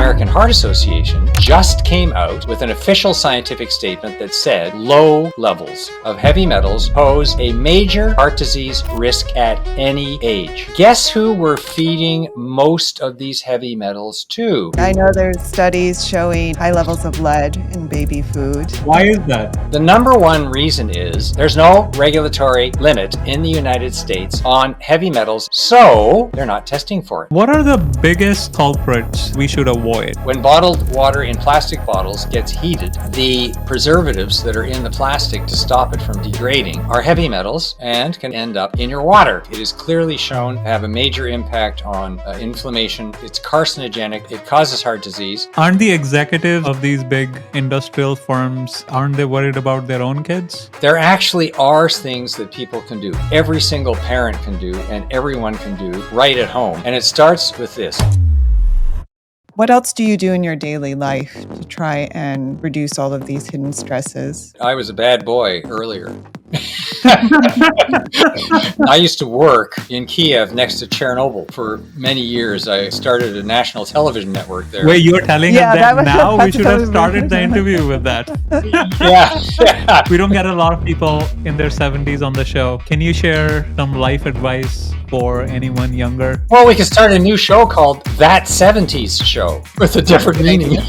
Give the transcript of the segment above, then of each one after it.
American Heart Association just came out with an official scientific statement that said low levels of heavy metals pose a major heart disease risk at any age. Guess who we're feeding most of these heavy metals to? I know there's studies showing high levels of lead in baby food. Why is that? The number one reason is there's no regulatory limit in the United States on heavy metals, so they're not testing for it. What are the biggest culprits we should avoid? When bottled water in plastic bottles gets heated, the preservatives that are in the plastic to stop it from degrading are heavy metals and can end up in your water. It is clearly shown to have a major impact on inflammation. It's carcinogenic. It causes heart disease. Aren't the executives of these big industrial firms, aren't they worried about their own kids? There actually are things that people can do. Every single parent can do and everyone can do right at home. And it starts with this. What else do you do in your daily life to try and reduce all of these hidden stresses? I was a bad boy earlier. I used to work in Kiev next to Chernobyl for many years. I started a national television network there. Wait, you're telling us that now? We that's should have totally started the interview with that. Yeah. We don't get a lot of people in their 70s on the show. Can you share some life advice for anyone younger? Well, we could start a new show called That 70s Show with a different meaning.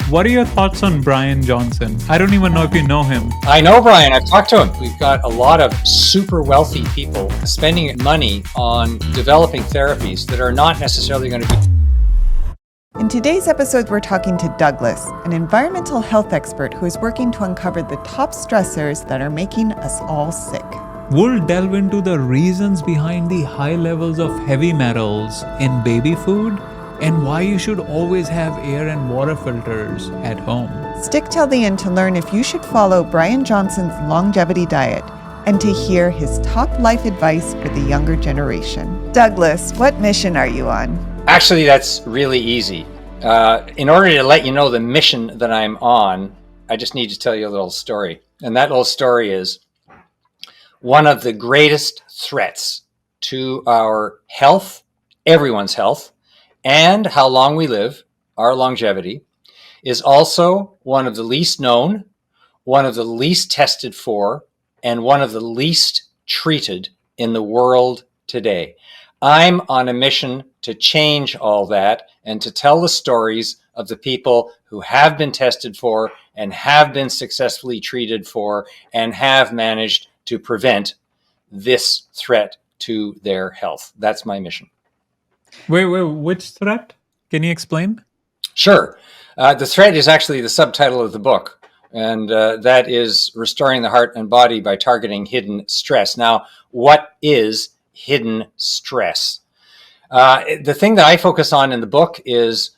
What are your thoughts on Brian Johnson? I don't even know if you know him. I know Brian. I've talked to him. We've got a lot of super wealthy people spending money on developing therapies that are not necessarily going to be. In today's episode, we're talking to Douglas, an environmental health expert who is working to uncover the top stressors that are making us all sick. We'll delve into the reasons behind the high levels of heavy metals in baby food and why you should always have air and water filters at home. Stick till the end to learn if you should follow Brian Johnson's longevity diet and to hear his top life advice for the younger generation. Douglas, what mission are you on? Actually, that's really easy. In order to let you know the mission that I'm on, I just need to tell you a little story. And that little story is one of the greatest threats to our health, everyone's health, and how long we live, our longevity, is also one of the least known, one of the least tested for, and one of the least treated in the world today. I'm on a mission to change all that and to tell the stories of the people who have been tested for and have been successfully treated for and have managed to prevent this threat to their health. That's my mission. Wait, which threat? Can you explain? Sure. The threat is actually the subtitle of the book, and that is Restoring the Heart and Body by Targeting Hidden Stress. Now, what is hidden stress? The thing that I focus on in the book is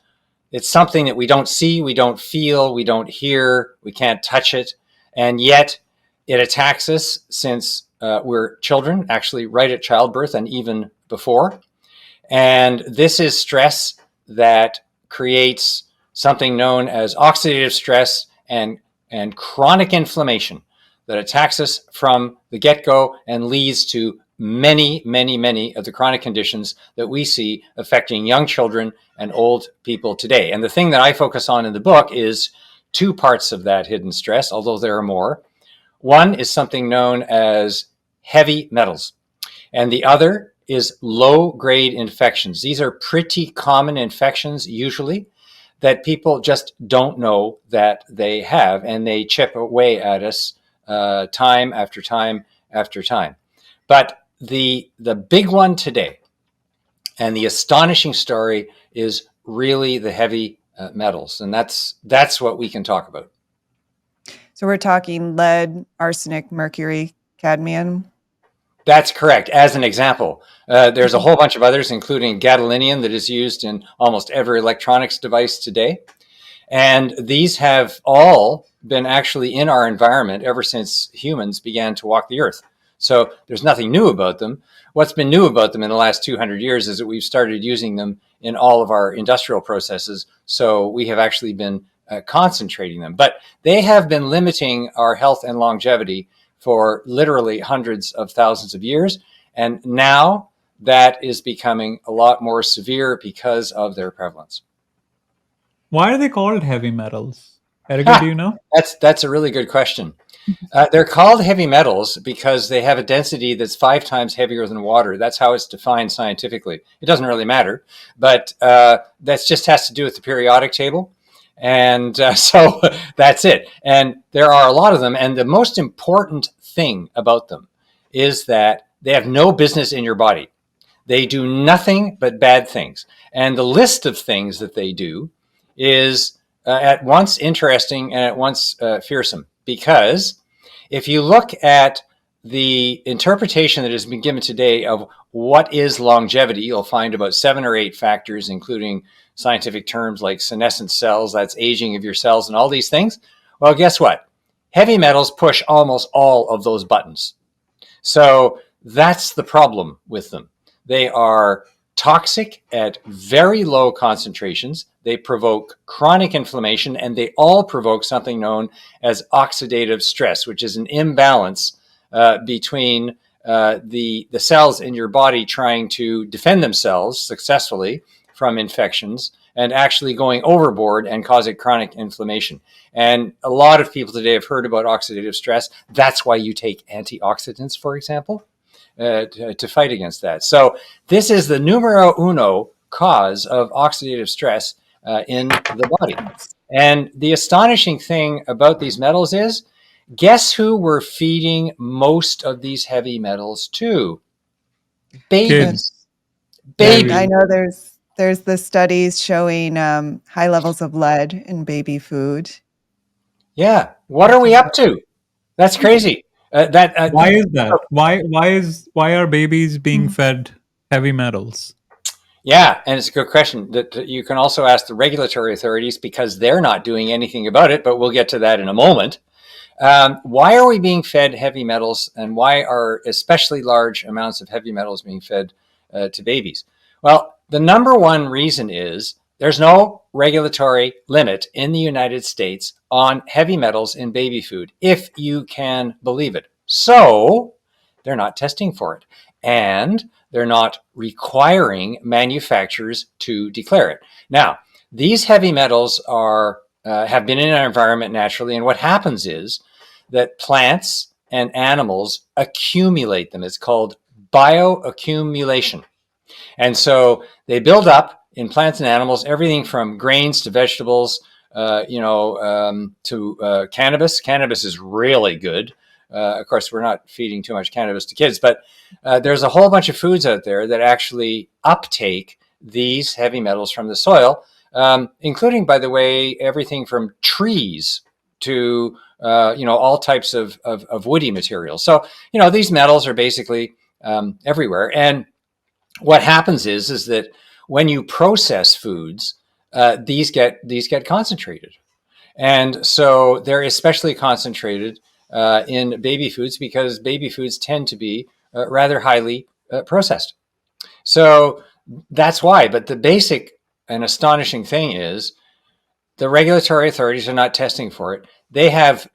it's something that we don't see, we don't feel, we don't hear, we can't touch it, and yet it attacks us since we're children, actually right at childbirth and even before. And this is stress that creates something known as oxidative stress and chronic inflammation that attacks us from the get-go and leads to many, many, many of the chronic conditions that we see affecting young children and old people today. And the thing that I focus on in the book is two parts of that hidden stress, although there are more. One is something known as heavy metals, and the other is low-grade infections. These are pretty common infections usually that people just don't know that they have, and they chip away at us time after time after time. But the big one today, and the astonishing story, is really the heavy metals, and that's what we can talk about. So we're talking lead, arsenic, mercury, cadmium. That's correct. As an example, there's a whole bunch of others, including gadolinium, that is used in almost every electronics device today. And these have all been actually in our environment ever since humans began to walk the earth. So there's nothing new about them. What's been new about them in the last 200 years is that we've started using them in all of our industrial processes. So we have actually been concentrating them. But they have been limiting our health and longevity for literally hundreds of thousands of years. And now that is becoming a lot more severe because of their prevalence. Why are they called heavy metals? Erica, do Ha! you know? That's a really good question. They're called heavy metals because they have a density that's 5 times heavier than water. That's how it's defined scientifically. It doesn't really matter, but that just has to do with the periodic table. And so that's it. And there are a lot of them. And the most important thing about them is that they have no business in your body. They do nothing but bad things. And the list of things that they do is at once interesting and at once fearsome, because if you look at the interpretation that has been given today of what is longevity, you'll find about 7 or 8 factors, including scientific terms like senescent cells, that's aging of your cells, and all these things. Well, guess what? Heavy metals push almost all of those buttons. So that's the problem with them. They are toxic at very low concentrations. They provoke chronic inflammation, and they all provoke something known as oxidative stress, which is an imbalance between the cells in your body trying to defend themselves successfully from infections and actually going overboard and causing chronic inflammation. And a lot of people today have heard about oxidative stress. That's why you take antioxidants, for example, to fight against that. So this is the numero uno cause of oxidative stress in the body. And the astonishing thing about these metals is, guess who we're feeding most of these heavy metals to? Babies. Kids. Babies. I know there's the studies showing high levels of lead in baby food. Yeah. What are we up to? That's crazy. Why is that? Why are babies being fed heavy metals? Yeah, and it's a good question that you can also ask the regulatory authorities, because they're not doing anything about it, but we'll get to that in a moment. Why are we being fed heavy metals, and why are especially large amounts of heavy metals being fed to babies? Well, the number one reason is there's no regulatory limit in the United States on heavy metals in baby food, if you can believe it. So they're not testing for it, and they're not requiring manufacturers to declare it. Now, these heavy metals have been in our environment naturally, and what happens is that plants and animals accumulate them. It's called bioaccumulation. And so they build up in plants and animals, everything from grains to vegetables, to cannabis. Cannabis is really good. Of course, we're not feeding too much cannabis to kids, but there's a whole bunch of foods out there that actually uptake these heavy metals from the soil, including, by the way, everything from trees to all types of woody materials. So these metals are basically everywhere. And what happens is that when you process foods, these get concentrated, and so they're especially concentrated in baby foods, because baby foods tend to be rather highly processed. So that's why. But the basic and astonishing thing is the regulatory authorities are not testing for it. They have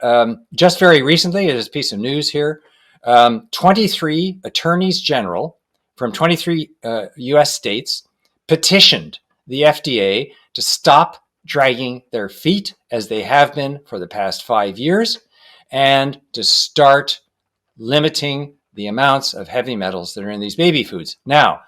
just very recently, it is a piece of news here, 23 attorneys general from 23 US states petitioned the FDA to stop dragging their feet, as they have been for the past 5 years, and to start limiting the amounts of heavy metals that are in these baby foods. Now,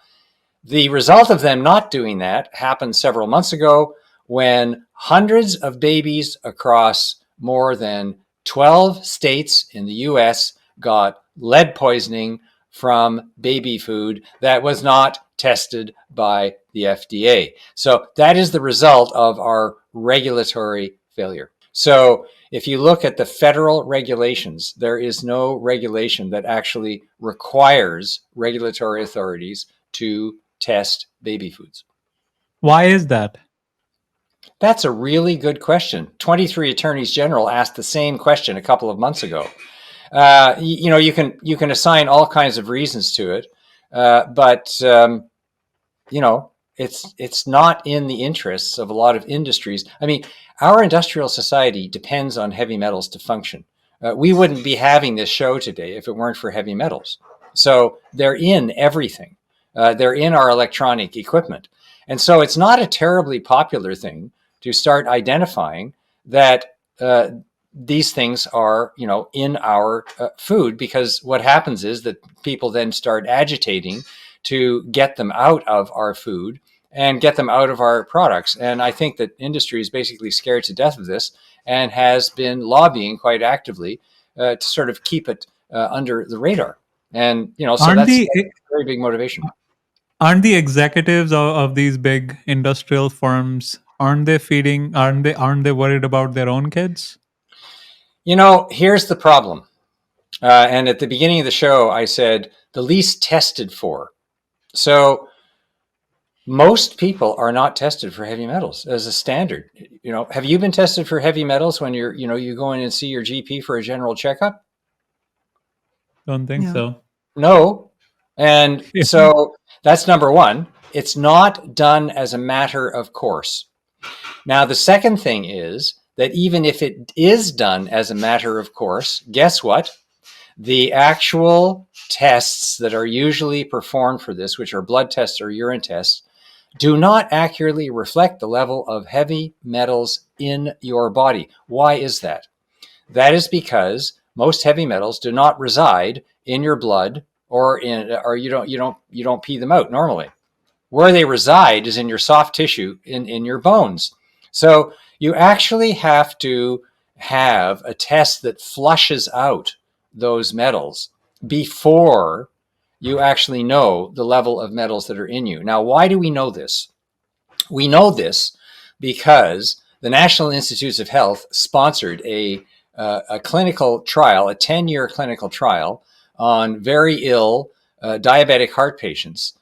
the result of them not doing that happened several months ago, when hundreds of babies across more than 12 states in the US got lead poisoning from baby food that was not tested by the FDA. So that is the result of our regulatory failure. So if you look at the federal regulations, there is no regulation that actually requires regulatory authorities to test baby foods. Why is that? That's a really good question. 23 attorneys general asked the same question a couple of months ago. You can assign all kinds of reasons to it, but it's not in the interests of a lot of industries. I mean, our industrial society depends on heavy metals to function. We wouldn't be having this show today if it weren't for heavy metals. So they're in everything. They're in our electronic equipment. And so it's not a terribly popular thing to start identifying that these things are, in our food, because what happens is that people then start agitating to get them out of our food and get them out of our products. And I think that industry is basically scared to death of this and has been lobbying quite actively to sort of keep it under the radar. And, so Aren't that's the a very big motivation. aren't the executives of these big industrial firms, aren't they worried about their own kids? Here's the problem. And at the beginning of the show, I said the least tested for. So most people are not tested for heavy metals as a standard. Have you been tested for heavy metals when you go in and see your GP for a general checkup? Don't think No. so. No. And Yeah. so that's number one. It's not done as a matter of course. Now, the second thing is that even if it is done as a matter of course, guess what? The actual tests that are usually performed for this, which are blood tests or urine tests, do not accurately reflect the level of heavy metals in your body. Why is that? That is because most heavy metals do not reside in your blood, or you don't pee them out normally. Where they reside is in your soft tissue, in your bones. So you actually have to have a test that flushes out those metals before you actually know the level of metals that are in you. Now, why do we know this? We know this because the National Institutes of Health sponsored a clinical trial, a 10-year clinical trial on very ill diabetic heart patients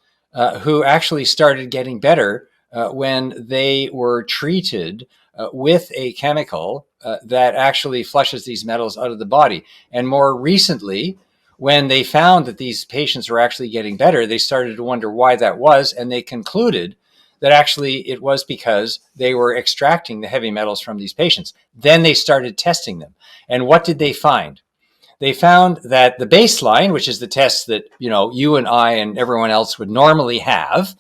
who actually started getting better when they were treated with a chemical that actually flushes these metals out of the body. And more recently, when they found that these patients were actually getting better, they started to wonder why that was, and they concluded that actually it was because they were extracting the heavy metals from these patients. Then they started testing them. And what did they find? They found that the baseline, which is the test that you and I and everyone else would normally have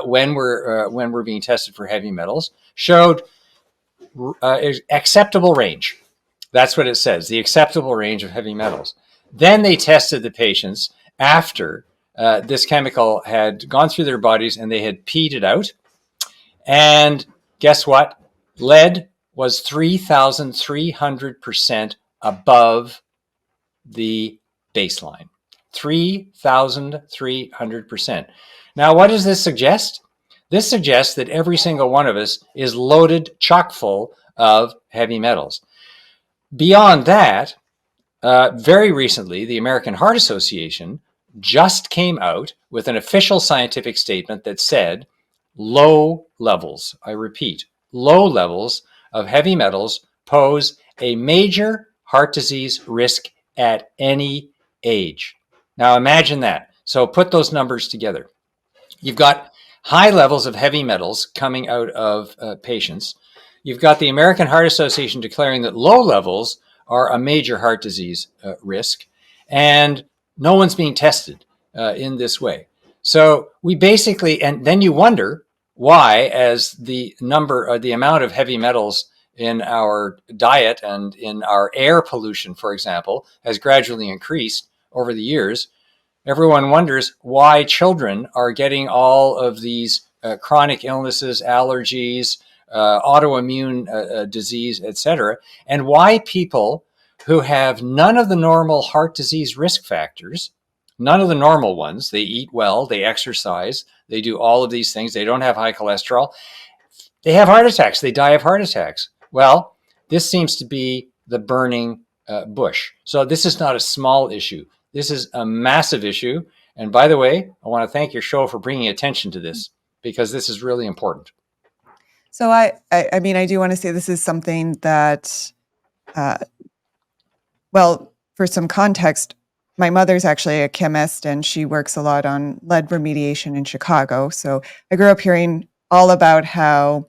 when we're being tested for heavy metals, showed acceptable range. That's what it says, the acceptable range of heavy metals. Then they tested the patients after this chemical had gone through their bodies and they had peed it out. And guess what? Lead was 3,300% above the baseline. 3,300%. Now, what does this suggest? This suggests that every single one of us is loaded chock full of heavy metals. Beyond that, very recently, the American Heart Association just came out with an official scientific statement that said low levels, I repeat, low levels of heavy metals pose a major heart disease risk at any age. Now imagine that. So put those numbers together. You've got high levels of heavy metals coming out of patients. You've got the American Heart Association declaring that low levels are a major heart disease risk, and no one's being tested in this way. So we basically, and then you wonder why, as the amount of heavy metals in our diet and in our air pollution, for example, has gradually increased over the years, everyone wonders why children are getting all of these chronic illnesses, allergies, autoimmune disease, etc., and why people who have none of the normal heart disease risk factors, none of the normal ones, they eat well, they exercise, they do all of these things, they don't have high cholesterol, they have heart attacks, they die of heart attacks. Well, this seems to be the burning bush. So this is not a small issue. This is a massive issue. And by the way, I want to thank your show for bringing attention to this, because this is really important. So I mean, I do want to say this is something that, well, for some context, my mother's actually a chemist and she works a lot on lead remediation in Chicago. So I grew up hearing all about how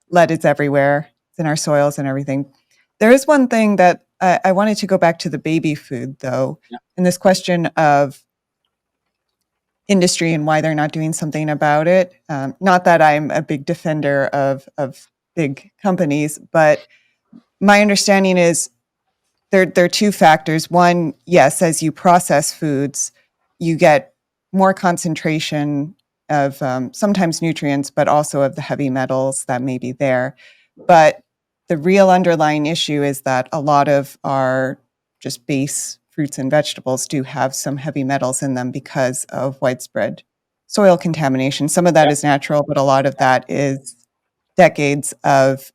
lead is everywhere. It's in our soils and everything. There is one thing that I wanted to go back to the baby food, though, Yeah. and this question of, industry and why they're not doing something about it. Not that I'm a big defender of big companies, but my understanding is there are two factors. One, yes, as you process foods, you get more concentration of sometimes nutrients, but also of the heavy metals that may be there. But the real underlying issue is that a lot of our just base fruits and vegetables do have some heavy metals in them because of widespread soil contamination. Some of that Yeah. is natural, but a lot of that is decades of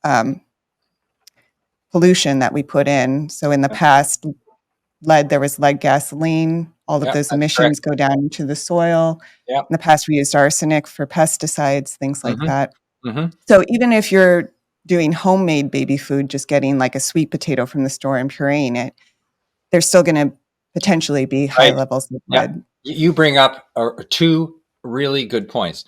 pollution that we put in. So in the past, there was lead gasoline. All of Yeah, those that's correct. emissions go down into the soil. Yeah. In the past, we used arsenic for pesticides, things like Hmm. that. Hmm. So even if you're doing homemade baby food, just getting like a sweet potato from the store and pureeing it, there's still going to potentially be high Right. levels of Yeah. lead. You bring up two really good points.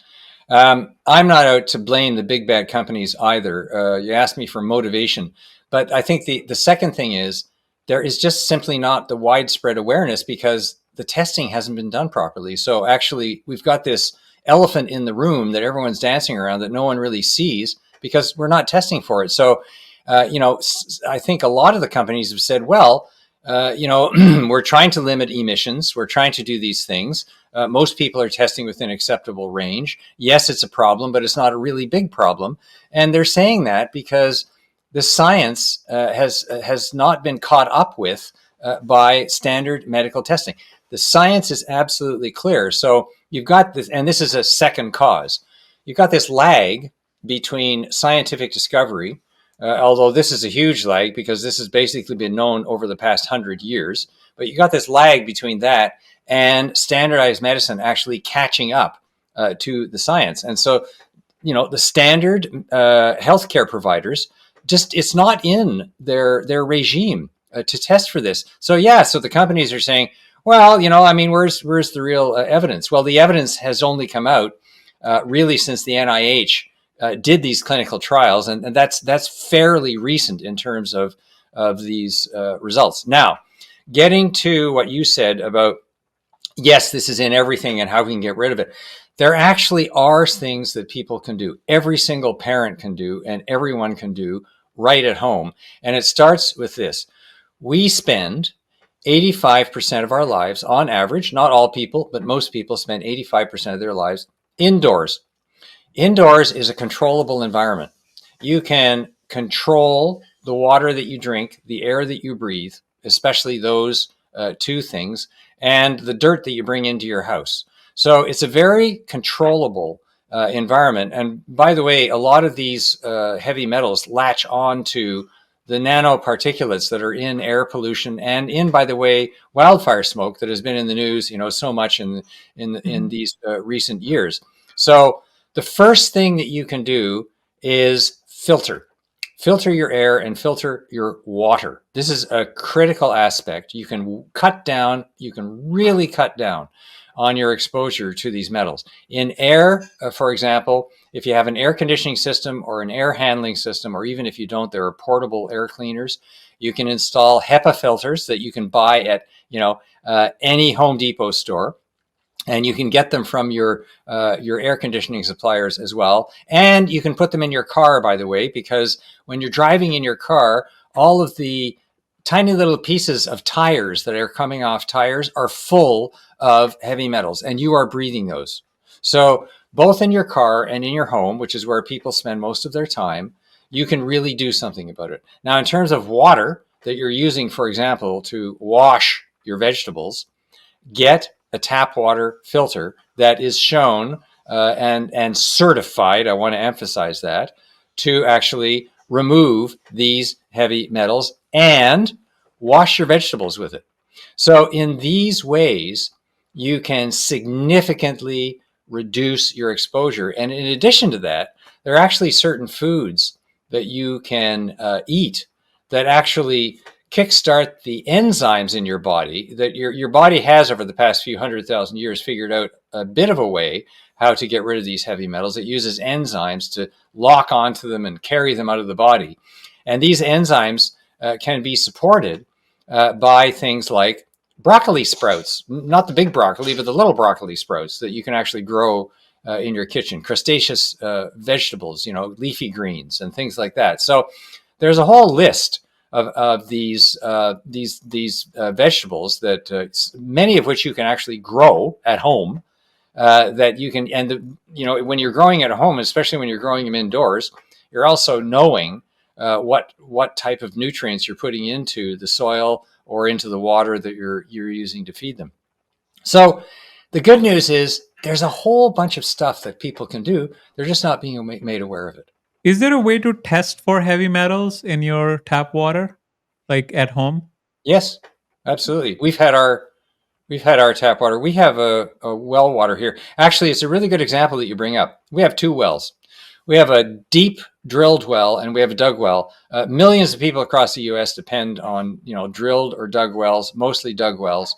I'm not out to blame the big bad companies either. You asked me for motivation, but I think the second thing is there is just simply not the widespread awareness because the testing hasn't been done properly. So actually, we've got this elephant in the room that everyone's dancing around that no one really sees because we're not testing for it. So, I think a lot of the companies have said, well, we're trying to limit emissions. We're trying to do these things. Most people are testing within acceptable range. Yes, it's a problem, but it's not a really big problem. And they're saying that because the science has not been caught up with by standard medical testing. The science is absolutely clear. So you've got this, and this is a second cause. You've got this lag between scientific discovery, although this is a huge lag because this has basically been known over the past 100 years. But you got this lag between that and standardized medicine actually catching up to the science. And so, the standard healthcare providers just it's not in their regime to test for this. So so the companies are saying, well, where's the real evidence? Well, the evidence has only come out really since the NIH did these clinical trials, and that's fairly recent in terms of these results. Now, getting to what you said about yes, this is in everything and how we can get rid of it. There actually are things that people can do. Every single parent can do, and everyone can do right at home. And it starts with this. We spend 85% of our lives on average, not all people, but most people spend 85% of their lives indoors. Indoors is a controllable environment. You can control the water that you drink, the air that you breathe, especially those two things, and the dirt that you bring into your house. So it's a very controllable environment. And by the way, a lot of these heavy metals latch on to the nanoparticulates that are in air pollution and in, by the way, wildfire smoke that has been in the news, so much in these recent years. So the first thing that you can do is filter your air and filter your water. This is a critical aspect. You can really cut down on your exposure to these metals. In air, for example, if you have an air conditioning system or an air handling system, or even if you don't, there are portable air cleaners. You can install HEPA filters that you can buy at any Home Depot store. And you can get them from your air conditioning suppliers as well. And you can put them in your car, by the way, because when you're driving in your car, all of the tiny little pieces of tires that are coming off tires are full of heavy metals, and you are breathing those. So both in your car and in your home, which is where people spend most of their time, you can really do something about it. Now, in terms of water that you're using, for example, to wash your vegetables, get a tap water filter that is shown and certified, I want to emphasize that, to actually remove these heavy metals and wash your vegetables with it. So in these ways, you can significantly reduce your exposure. And in addition to that, there are actually certain foods that you can eat that actually kickstart the enzymes in your body that your body has over the past few 100,000 years figured out a bit of a way how to get rid of these heavy metals. It uses enzymes to lock onto them and carry them out of the body. And these enzymes can be supported by things like broccoli sprouts, not the big broccoli, but the little broccoli sprouts that you can actually grow in your kitchen, crustaceous vegetables, leafy greens and things like that. So there's a whole list of these vegetables that many of which you can actually grow at home. That you can, and when you're growing at home, especially when you're growing them indoors, you're also knowing what type of nutrients you're putting into the soil or into the water that you're using to feed them. So the good news is there's a whole bunch of stuff that people can do. They're just not being made aware of it. Is there a way to test for heavy metals in your tap water, like at home? Yes, absolutely. We've had our tap water. We have a well water here. Actually, it's a really good example that you bring up. We have two wells. We have a deep drilled well and we have a dug well. Millions of people across the U.S. depend on drilled or dug wells, mostly dug wells.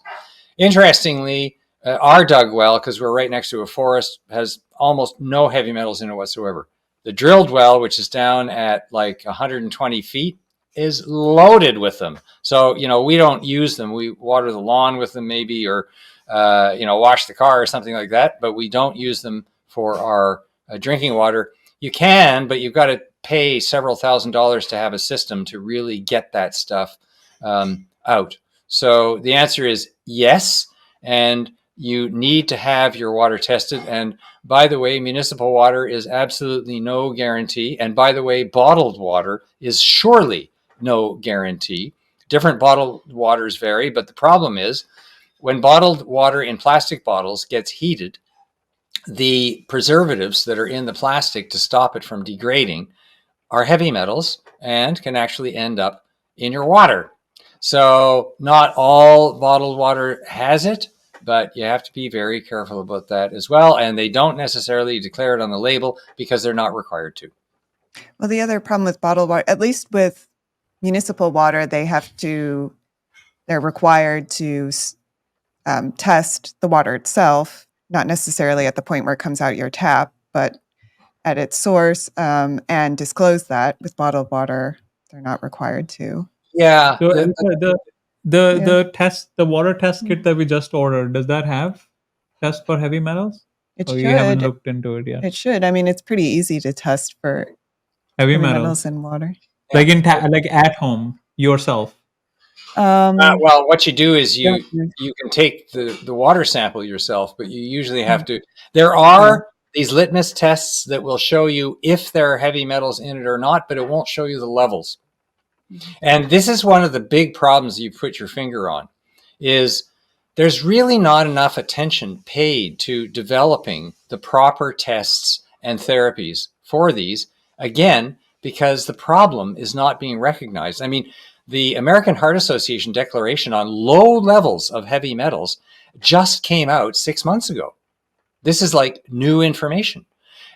Interestingly, our dug well, because we're right next to a forest, has almost no heavy metals in it whatsoever. The drilled well, which is down at like 120 feet, is loaded with them. So, we don't use them. We water the lawn with them maybe, or, wash the car or something like that, but we don't use them for our drinking water. You can, but you've got to pay several $1,000s to have a system to really get that stuff out. So the answer is yes, and you need to have your water tested. And by the way, municipal water is absolutely no guarantee. And by the way, bottled water is surely no guarantee. Different bottled waters vary, but the problem is when bottled water in plastic bottles gets heated, the preservatives that are in the plastic to stop it from degrading are heavy metals and can actually end up in your water. So not all bottled water has it, but you have to be very careful about that as well. And they don't necessarily declare it on the label because they're not required to. Well, the other problem with bottled water, at least with municipal water, they're required to test the water itself, not necessarily at the point where it comes out your tap, but at its source, and disclose that. With bottled water, they're not required to. Yeah. So the water test kit that we just ordered, does that have test for heavy metals? It Or you haven't should. looked into it yet? It should. I mean, it's pretty easy to test for Heavy heavy metals, metals in water. like like at home yourself. Well, what you do is Yeah. you can take the water sample yourself, but you usually have to. There are these litmus tests that will show you if there are heavy metals in it or not, but it won't show you the levels. And this is one of the big problems you put your finger on, is there's really not enough attention paid to developing the proper tests and therapies for these, again, because the problem is not being recognized. I mean, the American Heart Association declaration on low levels of heavy metals just came out 6 months ago. This is like new information.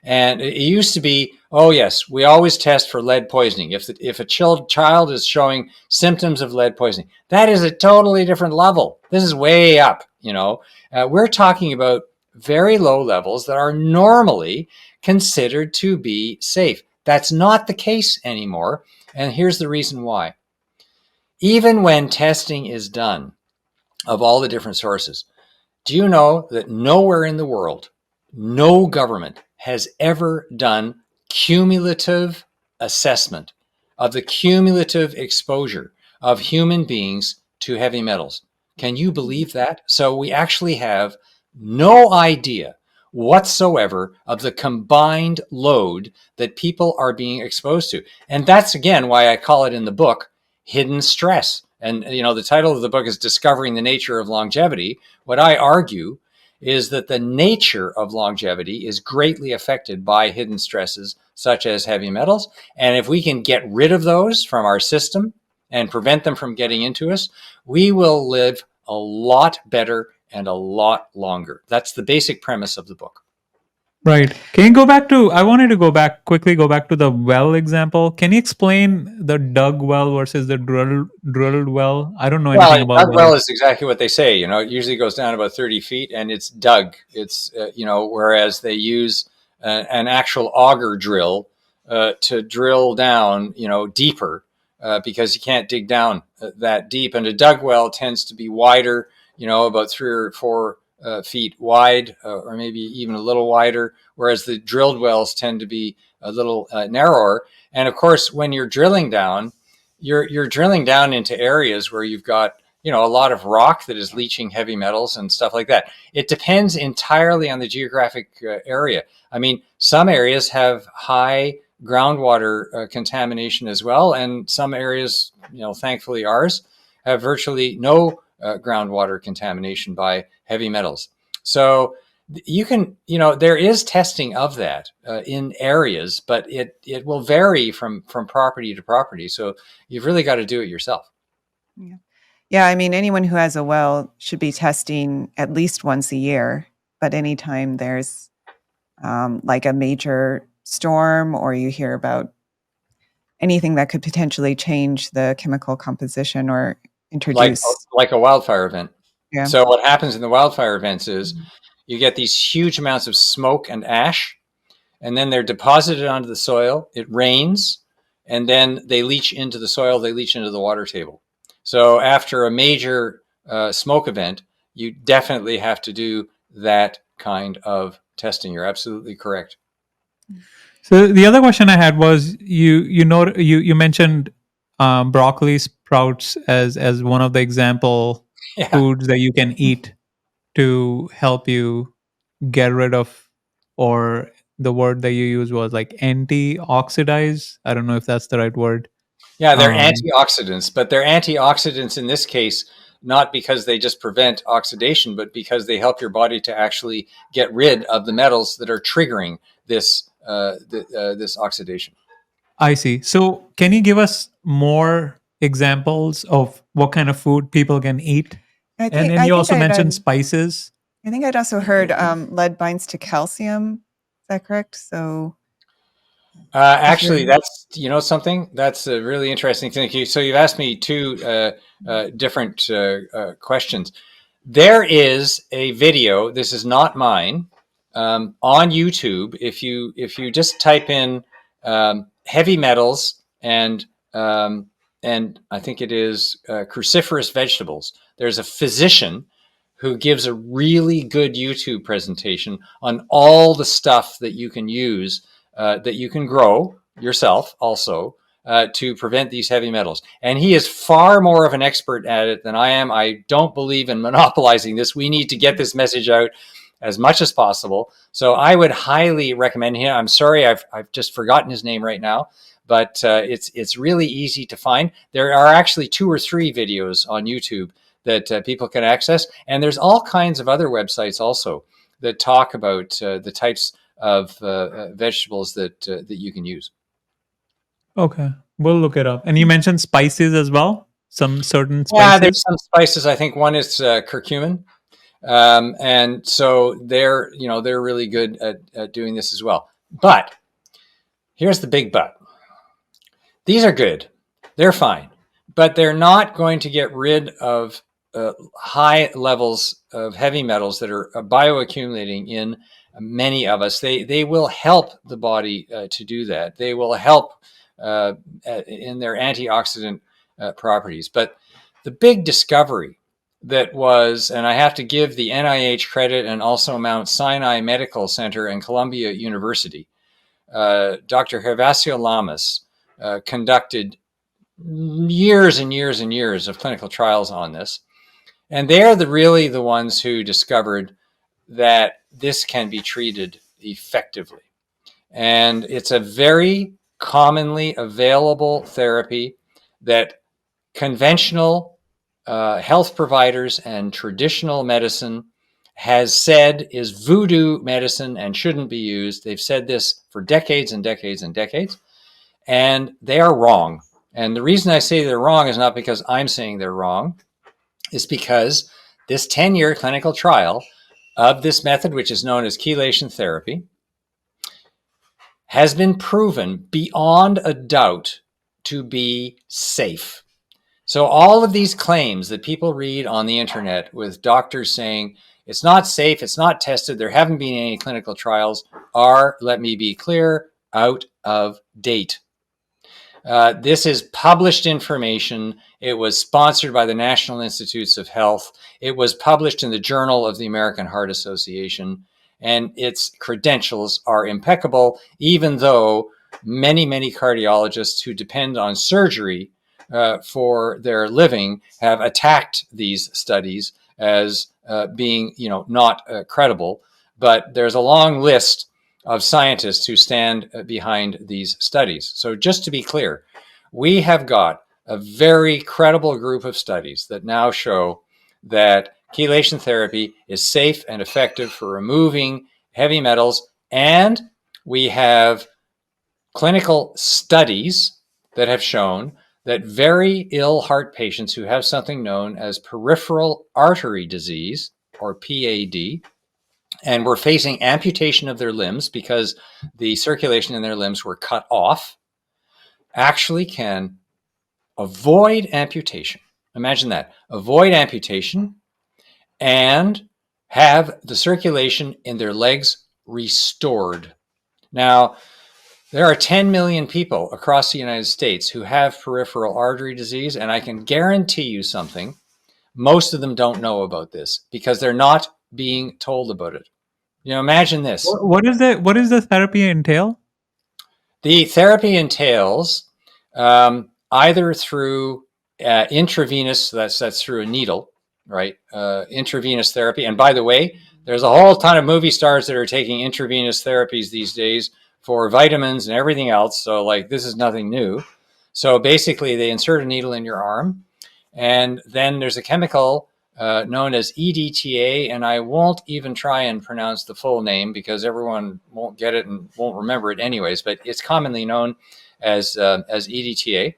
And it used to be, oh yes, we always test for lead poisoning. If a child is showing symptoms of lead poisoning, that is a totally different level. This is way up. We're talking about very low levels that are normally considered to be safe. That's not the case anymore. And here's the reason why. Even when testing is done of all the different sources, do you know that nowhere in the world, no government has ever done cumulative assessment of the cumulative exposure of human beings to heavy metals? Can you believe that? So we actually have no idea whatsoever of the combined load that people are being exposed to. And that's, again, why I call it in the book hidden stress. And, the title of the book is Discovering the Nature of Longevity. What I argue is that the nature of longevity is greatly affected by hidden stresses such as heavy metals. And if we can get rid of those from our system and prevent them from getting into us, we will live a lot better and a lot longer. That's the basic premise of the book. Right. Can you I wanted to quickly go back to the well example. Can you explain the dug well versus the drilled well? I don't know Well, anything a about dug well is exactly what they say. It usually goes down about 30 feet and it's dug. It's, whereas they use an actual auger drill to drill down, deeper. because you can't dig down that deep. And a dug well tends to be wider, about 3 or 4 feet wide, or maybe even a little wider, whereas the drilled wells tend to be a little narrower. And of course, when you're drilling down, you're drilling down into areas where you've got a lot of rock that is leaching heavy metals and stuff like that. It depends entirely on the geographic area. I mean, some areas have high groundwater contamination as well, and some areas, thankfully ours, have virtually no groundwater contamination by heavy metals. So you can, there is testing of that in areas, but it will vary from property to property. So you've really got to do it yourself. Yeah. Yeah, I mean, anyone who has a well should be testing at least once a year. But anytime there's like a major storm, or you hear about anything that could potentially change the chemical composition or like introduce. like a wildfire event. Yeah. So what happens in the wildfire events is you get these huge amounts of smoke and ash, and then they're deposited onto the soil. It rains, and then they leach into the soil. They leach into the water table. So after a major smoke event, you definitely have to do that kind of testing. You're absolutely correct. So the other question I had was you mentioned broccoli sprouts as one of the example Yeah. foods that you can eat to help you get rid of, or the word that you used was like anti-oxidize. I don't know if that's the right word. Yeah, they're Um, antioxidants, but they're antioxidants in this case, not because they just prevent oxidation, but because they help your body to actually get rid of the metals that are triggering this oxidation. I see. So can you give us more examples of what kind of food people can eat? And I you think also mentioned spices. I think I'd also heard lead binds to calcium. Is that correct? So Actually, that's something that's a really interesting thing. So you've asked me two different questions. There is a video. This is not mine. On YouTube, if you just type in heavy metals and I think it is cruciferous vegetables, there's a physician who gives a really good YouTube presentation on all the stuff that you can use, that you can grow yourself also, to prevent these heavy metals. And he is far more of an expert at it than I am. I don't believe in monopolizing this. We need to get this message out as much as possible. So I would highly recommend him. I'm sorry, I've just forgotten his name right now, but it's really easy to find. There are actually 2 or 3 videos on YouTube that people can access, and there's all kinds of other websites also that talk about the types of vegetables that you can use. Okay, we'll look it up. And you mentioned spices as well. Some certain Yeah, there's spices. some spices. I think one is curcumin. And so they're really good at doing this as well. But here's the big but. These are good. They're fine. But they're not going to get rid of high levels of heavy metals that are bioaccumulating in many of us. They will help the body to do that. They will help in their antioxidant properties. But the big discovery that was, and I have to give the NIH credit and also Mount Sinai Medical Center and Columbia University, Dr. Gervasio Lamas conducted years and years and years of clinical trials on this. And they're really the ones who discovered that this can be treated effectively. And it's a very commonly available therapy that conventional health providers and traditional medicine has said is voodoo medicine and shouldn't be used. They've said this for decades and decades and decades, and they are wrong. And the reason I say they're wrong is not because I'm saying they're wrong, is because this 10-year clinical trial of this method, which is known as chelation therapy, has been proven beyond a doubt to be safe. So all of these claims that people read on the internet with doctors saying it's not safe, it's not tested, there haven't been any clinical trials, are, let me be clear, out of date. This is published information. It was sponsored by the National Institutes of Health. It was published in the Journal of the American Heart Association, and its credentials are impeccable, even though many cardiologists who depend on surgery for their living have attacked these studies as being, not credible. But there's a long list of scientists who stand behind these studies. So just to be clear, we have got a very credible group of studies that now show that chelation therapy is safe and effective for removing heavy metals. And we have clinical studies that have shown that very ill heart patients who have something known as peripheral artery disease, or PAD, and were facing amputation of their limbs because the circulation in their limbs were cut off, actually can avoid amputation. Imagine that. Avoid amputation and have the circulation in their legs restored. Now, there are 10 million people across the United States who have peripheral artery disease, and I can guarantee you something. Most of them don't know about this because they're not being told about it. Imagine this. What is the therapy entail? The therapy entails either through intravenous, that's through a needle, right? Intravenous therapy. And by the way, there's a whole ton of movie stars that are taking intravenous therapies these days for vitamins and everything else. So, this is nothing new. So basically, they insert a needle in your arm, and then there's a chemical known as EDTA, and I won't even try and pronounce the full name because everyone won't get it and won't remember it anyways, but it's commonly known as EDTA.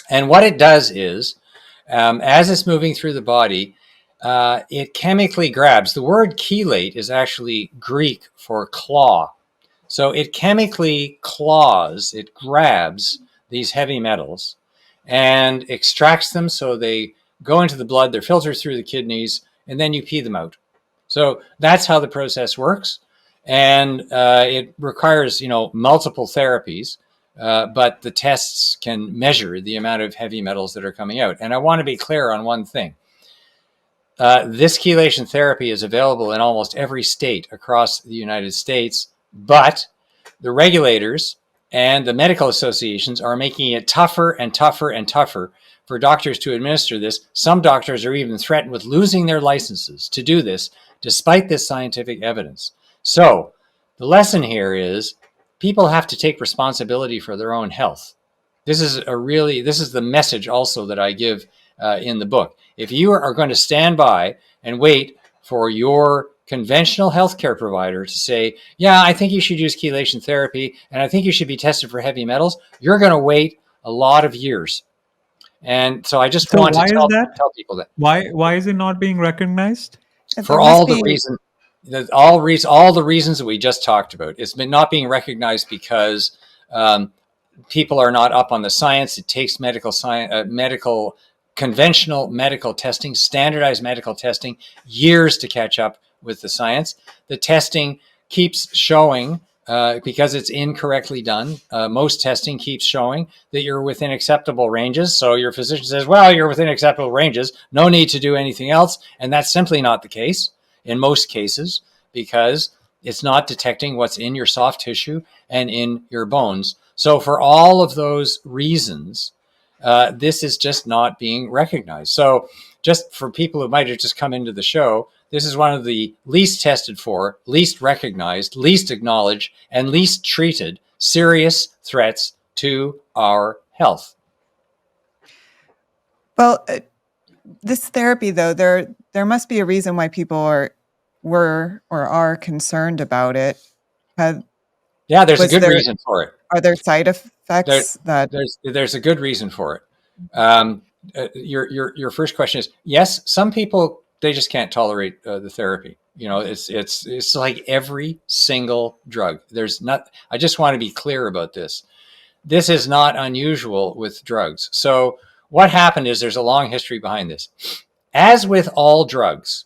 And what it does is, as it's moving through the body, it chemically grabs. The word chelate is actually Greek for claw. So it chemically claws, it grabs these heavy metals and extracts them so they go into the blood, they're filtered through the kidneys, and then you pee them out. So that's how the process works. And it requires, multiple therapies, but the tests can measure the amount of heavy metals that are coming out. And I want to be clear on one thing. This chelation therapy is available in almost every state across the United States, but the regulators and the medical associations are making it tougher and tougher and tougher for doctors to administer this. Some doctors are even threatened with losing their licenses to do this, despite this scientific evidence. So the lesson here is people have to take responsibility for their own health. This is the message also that I give in the book. If you are going to stand by and wait for your conventional healthcare provider to say, yeah, I think you should use chelation therapy and I think you should be tested for heavy metals, you're going to wait a lot of years. And so I just want to tell people that. Why is it not being recognized? For all the reasons that we just talked about. It's been not being recognized because people are not up on the science. It takes conventional medical testing, standardized medical testing, years to catch up with the science. The testing keeps showing, because it's incorrectly done, most testing keeps showing that you're within acceptable ranges. So your physician says, well, you're within acceptable ranges, no need to do anything else. And that's simply not the case in most cases, because it's not detecting what's in your soft tissue and in your bones. So for all of those reasons, this is just not being recognized. So just for people who might have just come into the show, this is one of the least tested for, least recognized, least acknowledged, and least treated serious threats to our health. Well, this therapy, though, there must be a reason why people are concerned about it. Yeah, there's a good reason for it. Are there side effects there's a good reason for it. Your first question is, yes, some people, they just can't tolerate the therapy. It's like every single drug. I just want to be clear about this. This is not unusual with drugs. So what happened is there's a long history behind this. As with all drugs,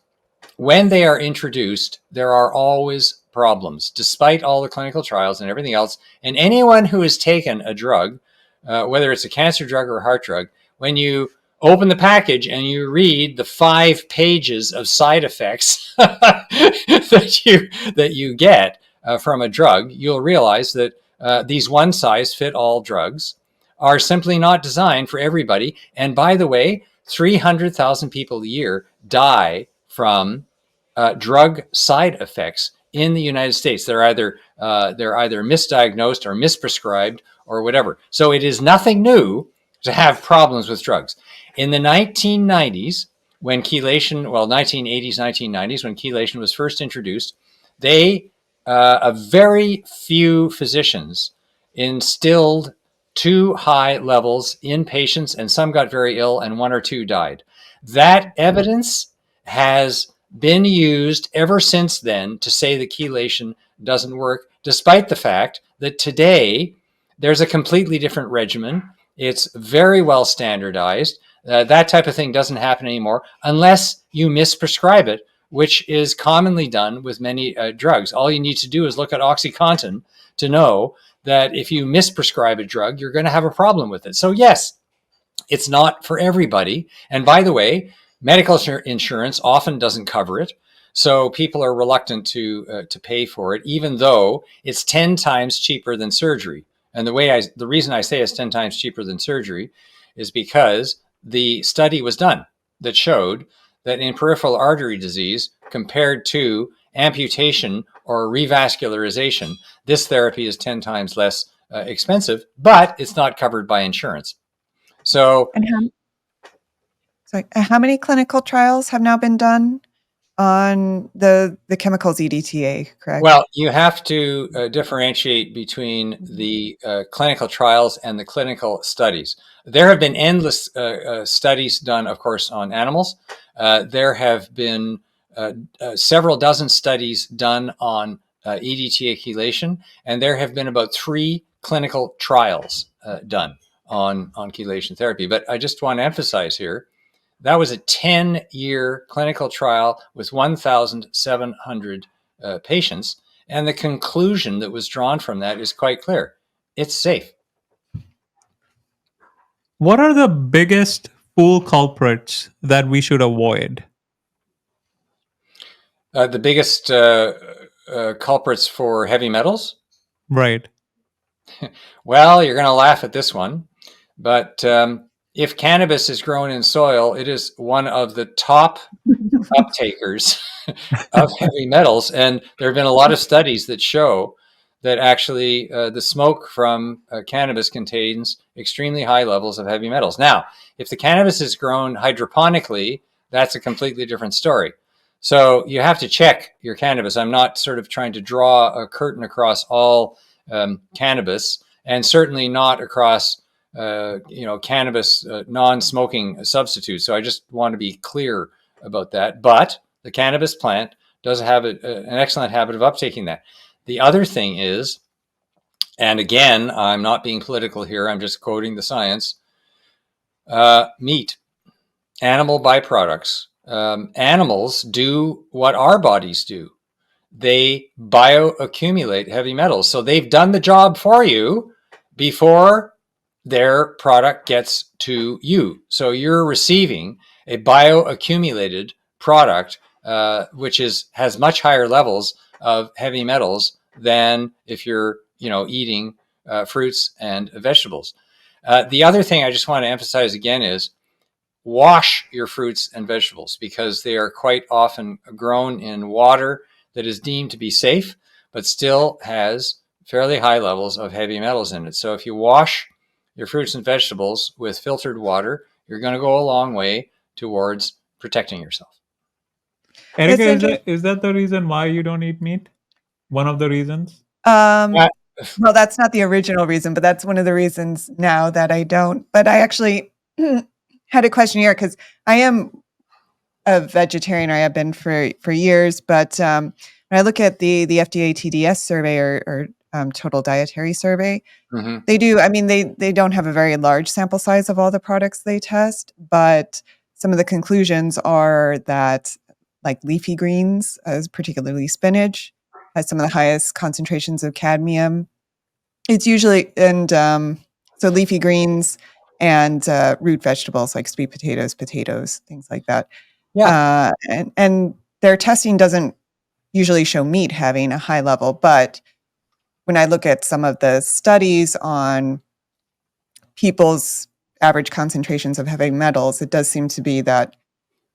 when they are introduced, there are always problems, despite all the clinical trials and everything else. And anyone who has taken a drug whether it's a cancer drug or a heart drug, when you open the package and you read the 5 pages of side effects that you get from a drug, you'll realize that these one size fit all drugs are simply not designed for everybody. And by the way, 300,000 people a year die from drug side effects in the United States. They're either misdiagnosed or misprescribed or whatever. So it is nothing new to have problems with drugs. In the 1990s, when chelation, well, 1980s, 1990s, when chelation was first introduced, a very few physicians instilled too high levels in patients, and some got very ill, and 1 or 2 died. That evidence has been used ever since then to say that chelation doesn't work, despite the fact that today there's a completely different regimen. It's very well standardized. That type of thing doesn't happen anymore unless you misprescribe it, which is commonly done with many drugs. All you need to do is look at OxyContin to know that if you misprescribe a drug, you're going to have a problem with it. So yes, it's not for everybody. And by the way, medical insurance often doesn't cover it. So people are reluctant to pay for it, even though it's 10 times cheaper than surgery. And the reason I say it's 10 times cheaper than surgery is because the study was done that showed that in peripheral artery disease, compared to amputation or revascularization, this therapy is 10 times less expensive, but it's not covered by insurance. So, And how many clinical trials have now been done on the chemicals EDTA, correct? well, you have to differentiate between the clinical trials and the clinical studies. There have been endless studies done, of course, on animals. There have been several dozen studies done on EDTA chelation, and there have been about 3 clinical trials done on chelation therapy. But I just want to emphasize here, that was a 10-year clinical trial with 1,700 patients. And the conclusion that was drawn from that is quite clear. It's safe. What are the biggest fool culprits that we should avoid? The biggest culprits for heavy metals? Right. Well, you're going to laugh at this one. But if cannabis is grown in soil, it is one of the top uptakers of heavy metals. And there have been a lot of studies that show that actually the smoke from cannabis contains extremely high levels of heavy metals. Now, if the cannabis is grown hydroponically, that's a completely different story. So you have to check your cannabis. I'm not sort of trying to draw a curtain across all cannabis, and certainly not across cannabis non-smoking substitutes. So I just want to be clear about that. But the cannabis plant does have an excellent habit of uptaking that. The other thing is, and again, I'm not being political here, I'm just quoting the science, meat, animal byproducts. Animals do what our bodies do. They bioaccumulate heavy metals. So they've done the job for you before their product gets to you. So you're receiving a bioaccumulated product, which has much higher levels of heavy metals than if you're eating fruits and vegetables. The other thing I just want to emphasize again is wash your fruits and vegetables, because they are quite often grown in water that is deemed to be safe, but still has fairly high levels of heavy metals in it. So if you wash your fruits and vegetables with filtered water, you're going to go a long way towards protecting yourself. Erica, is that the reason why you don't eat meat? One of the reasons? Well, that's not the original reason, but that's one of the reasons now that I don't. But I actually had a question here because I am a vegetarian. I have been for years. But when I look at the FDA TDS survey or total dietary survey, Mm-hmm. they do. I mean, they don't have a very large sample size of all the products they test, but some of the conclusions are that like leafy greens, particularly spinach, has some of the highest concentrations of cadmium. It's usually, and So leafy greens and root vegetables like sweet potatoes, things like that. Yeah. And their testing doesn't usually show meat having a high level, but when I look at some of the studies on people's average concentrations of heavy metals, it does seem to be that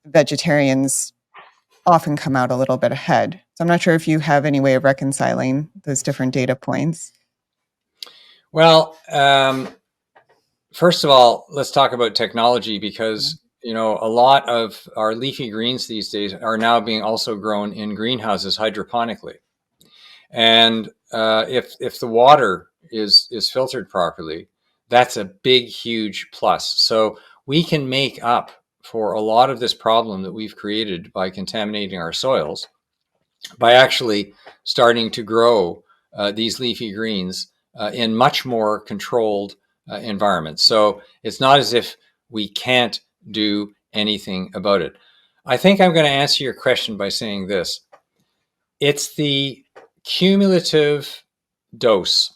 vegetarians often come out a little bit ahead. So I'm not sure if you have any way of reconciling those different data points. Well, first of all, let's talk about technology because a lot of our leafy greens these days are now being also grown in greenhouses hydroponically, and if the water is filtered properly, that's a big, huge plus. So we can make up for a lot of this problem that we've created by contaminating our soils by actually starting to grow these leafy greens in much more controlled environments. So it's not as if we can't do anything about it. I think I'm going to answer your question by saying this. It's the cumulative dose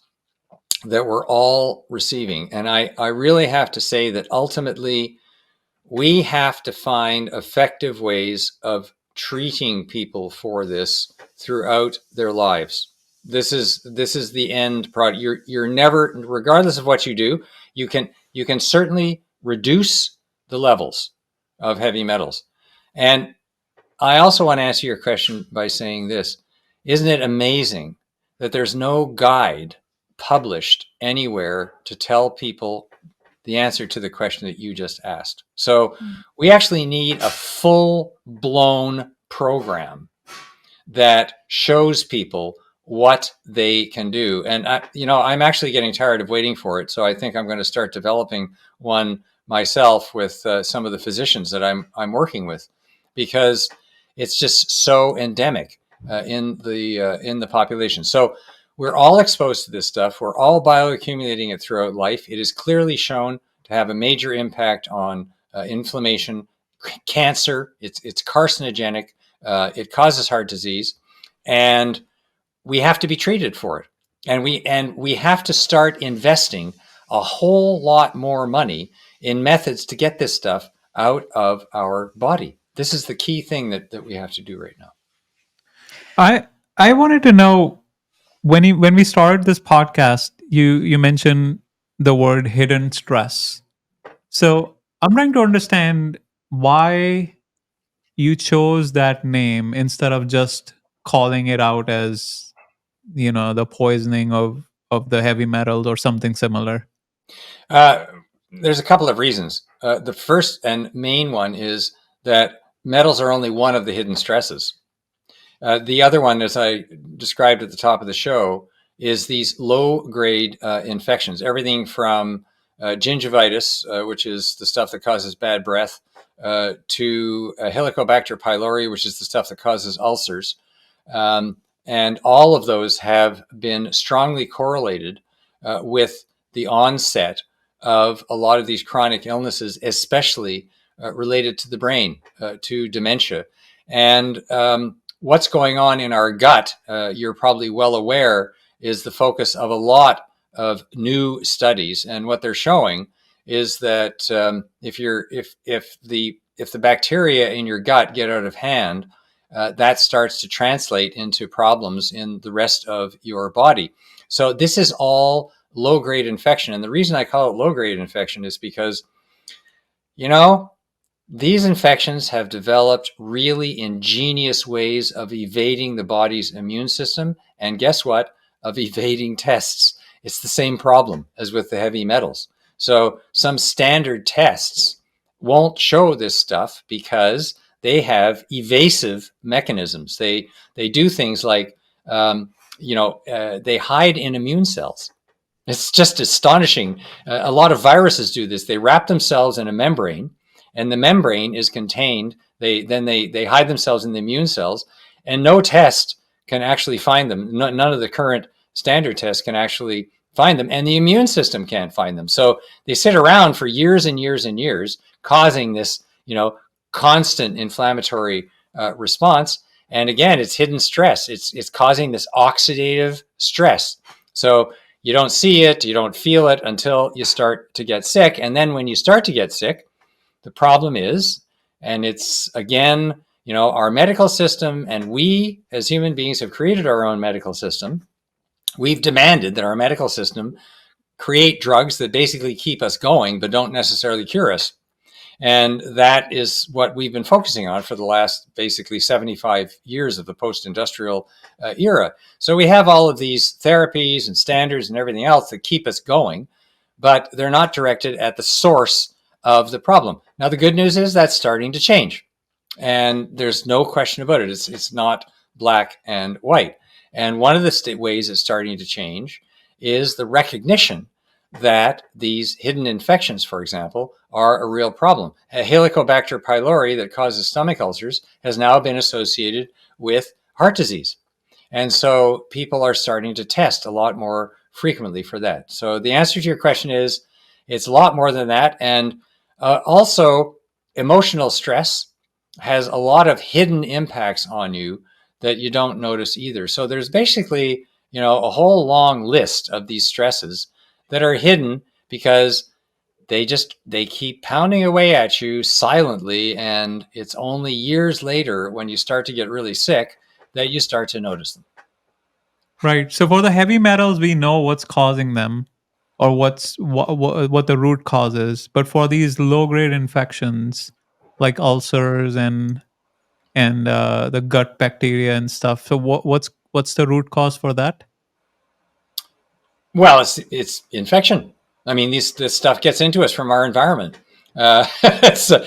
that we're all receiving. And I really have to say that ultimately we have to find effective ways of treating people for this throughout their lives. This is the end product. You're never, regardless of what you do, you can certainly reduce the levels of heavy metals. And I also want to answer your question by saying this. Isn't it amazing that there's no guide published anywhere to tell people the answer to the question that you just asked? So we actually need a full-blown program that shows people what they can do. And I'm actually getting tired of waiting for it. So I think I'm going to start developing one myself with some of the physicians that I'm working with, because it's just so endemic in the population. So we're all exposed to this stuff. We're all bioaccumulating it throughout life. It is clearly shown to have a major impact on inflammation, cancer. It's carcinogenic. It causes heart disease, and we have to be treated for it. And we have to start investing a whole lot more money in methods to get this stuff out of our body. This is the key thing that we have to do right now. I wanted to know, when we started this podcast, you mentioned the word hidden stress. So I'm trying to understand why you chose that name instead of just calling it out as, the poisoning of the heavy metals or something similar. Uh, there's a couple of reasons. The first and main one is that metals are only one of the hidden stresses. The other one, as I described at the top of the show, is these low-grade infections. Everything from gingivitis, which is the stuff that causes bad breath, to Helicobacter pylori, which is the stuff that causes ulcers. And all of those have been strongly correlated with the onset of a lot of these chronic illnesses, especially related to the brain, to dementia. And what's going on in our gut, you're probably well aware, is the focus of a lot of new studies. And what they're showing is that if the bacteria in your gut get out of hand, that starts to translate into problems in the rest of your body. So this is all low-grade infection. And the reason I call it low-grade infection is because, these infections have developed really ingenious ways of evading the body's immune system. And guess what? Of evading tests. It's the same problem as with the heavy metals. So some standard tests won't show this stuff because they have evasive mechanisms. They do things like, they hide in immune cells. It's just astonishing. A lot of viruses do this. They wrap themselves in a membrane, and the membrane is contained. They hide themselves in the immune cells, and no test can actually find them. None of the current standard tests can actually find them, and the immune system can't find them. So they sit around for years and years and years, causing this, constant inflammatory response. And again, it's hidden stress. It's causing this oxidative stress. So You don't see it, you don't feel it until you start to get sick. And then when you start to get sick, the problem is, and it's again, our medical system, and we as human beings have created our own medical system. We've demanded that our medical system create drugs that basically keep us going, but don't necessarily cure us. And that is what we've been focusing on for the last basically 75 years of the post-industrial era. So we have all of these therapies and standards and everything else that keep us going, but they're not directed at the source of the problem. Now, the good news is that's starting to change. And there's no question about it. It's not black and white. And one of the ways it's starting to change is the recognition that these hidden infections, for example, are a real problem. A Helicobacter pylori that causes stomach ulcers has now been associated with heart disease. And so people are starting to test a lot more frequently for that. So the answer to your question is it's a lot more than that. And also, emotional stress has a lot of hidden impacts on you that you don't notice either. So there's basically, a whole long list of these stresses that are hidden because they keep pounding away at you silently, and it's only years later when you start to get really sick that you start to notice them. Right. So for the heavy metals, we know what's causing them, or what the root cause is. But for these low grade infections, like ulcers and the gut bacteria and stuff, so what's the root cause for that? Well, it's infection. I mean, this stuff gets into us from our environment. So,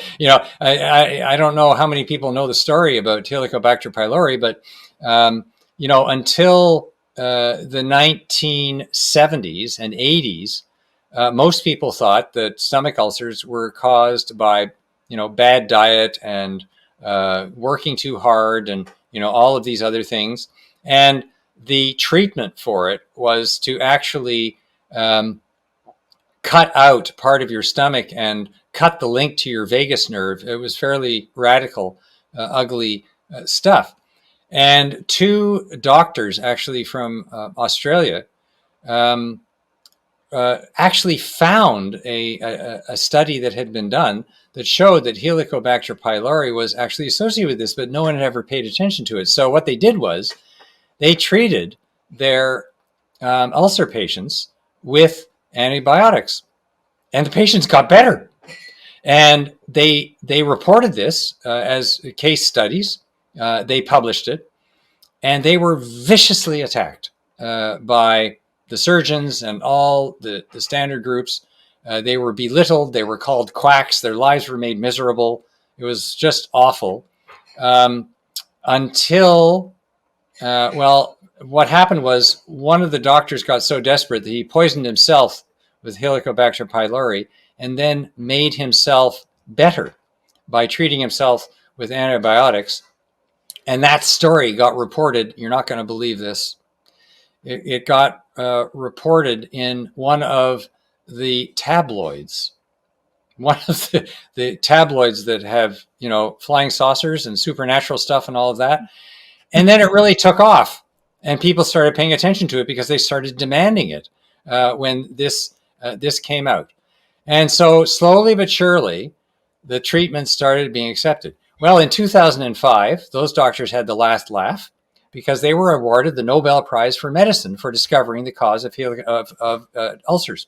I don't know how many people know the story about Helicobacter pylori, but until the 1970s and 80s, most people thought that stomach ulcers were caused by bad diet and working too hard and all of these other things. And the treatment for it was to actually cut out part of your stomach and cut the link to your vagus nerve. It was fairly radical, ugly stuff. And two doctors, actually from Australia, actually found a study that had been done that showed that Helicobacter pylori was actually associated with this, but no one had ever paid attention to it. So what they did was they treated their ulcer patients with antibiotics, and the patients got better. And they reported this as case studies. They published it, and they were viciously attacked by the surgeons and all the standard groups. They were belittled. They were called quacks. Their lives were made miserable. It was just awful. Until, what happened was one of the doctors got so desperate that he poisoned himself with Helicobacter pylori and then made himself better by treating himself with antibiotics. And that story got reported. You're not going to believe this. It got reported in one of the tabloids. One of the tabloids that have, flying saucers and supernatural stuff and all of that. And then it really took off, and people started paying attention to it because they started demanding it when this came out. And so slowly but surely, the treatment started being accepted. Well, in 2005, those doctors had the last laugh because they were awarded the Nobel Prize for Medicine for discovering the cause of ulcers.